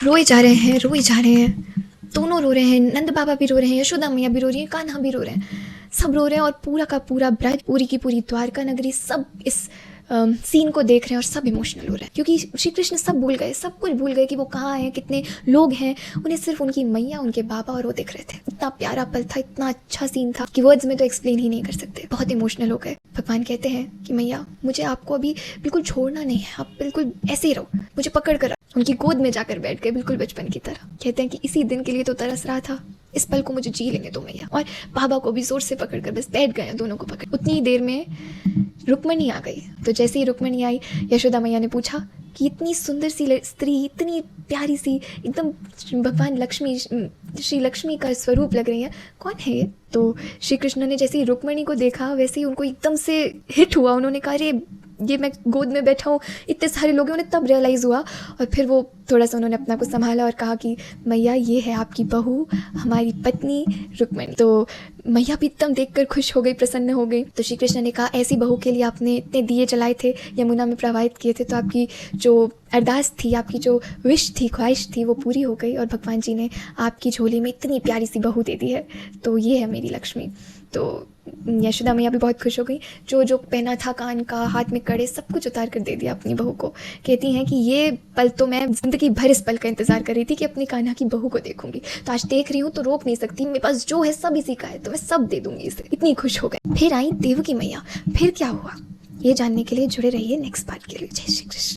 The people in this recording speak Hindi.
रोए जा रहे हैं, रोए जा रहे हैं, दोनों रो रहे हैं, नंद बाबा भी रो रहे हैं, यशोदा मैया भी रो रही है, कान्हा भी रो रहे हैं, सब रो रहे हैं और पूरा का पूरा ब्रज, पूरी की पूरी द्वारका नगरी सब इस सीन को देख रहे हैं और सब इमोशनल हो रहे हैं क्योंकि श्री कृष्ण सब भूल गए, सब कुछ भूल गए कि वो कहाँ हैं, कितने लोग हैं, उन्हें सिर्फ उनकी मैया, उनके बाबा और वो दिख रहे थे। इतना प्यारा पल था, इतना अच्छा सीन था कि वर्ड्स में तो एक्सप्लेन ही नहीं कर सकते, बहुत इमोशनल हो गए। भगवान कहते हैं कि मैया मुझे आपको अभी बिल्कुल छोड़ना नहीं है, आप बिल्कुल ऐसे ही रहो, मुझे पकड़ कर उनकी गोद में जाकर बैठ गए बिल्कुल बचपन की तरह। कहते हैं कि इसी दिन के लिए तो तरस रहा था, इस पल को मुझे जी लेंगे तो मैया। और बाबा को भी जोर से पकड़ कर बस बैठ गए, दोनों को पकड़। उतनी ही देर में रुक्मणी आ गई। तो जैसे ही रुक्मणी आई, यशोदा मैया ने पूछा कि इतनी सुंदर सी स्त्री, इतनी प्यारी सी, एकदम भगवान लक्ष्मी, श्री लक्ष्मी का स्वरूप लग रही है, कौन है ये? तो श्री कृष्ण ने जैसे ही रुक्मणी को देखा वैसे ही उनको एकदम से हिट हुआ। उन्होंने कहा अरे ये मैं गोद में बैठा हूँ, इतने सारे लोग हैं, उन्हें तब रियलाइज़ हुआ। और फिर वो थोड़ा सा उन्होंने अपना को संभाला और कहा कि मैया ये है आपकी बहू, हमारी पत्नी रुक्मणी। तो मैया भी एकदम देखकर खुश हो गई, प्रसन्न हो गई। तो श्री कृष्ण ने कहा ऐसी बहू के लिए आपने इतने दिए जलाए थे, यमुना में प्रवाहित किए थे, तो आपकी जो अरदास थी, आपकी जो विश थी, ख्वाहिश थी, वो पूरी हो गई और भगवान जी ने आपकी झोली में इतनी प्यारी सी बहू दे दी है। तो ये है मेरी लक्ष्मी। तो यशोदा मैया भी बहुत खुश हो गई। जो जो पहना था कान का, हाथ में कड़े, सब कुछ उतार कर दे दिया अपनी बहू को। कहती हैं कि ये पल तो मैं ज़िंदगी भर इस पल का इंतज़ार कर रही थी कि अपनी कान्हा की बहू को देखूंगी। तो आज देख रही हूँ तो रोक नहीं सकती, मेरे पास जो है सब इसी का है, तो मैं सब दे दूंगी इसे। इतनी खुश हो गए। फिर आई देवकी मैया। फिर क्या हुआ ये जानने के लिए जुड़े रहिए नेक्स्ट पार्ट के लिए। जय श्री कृष्ण।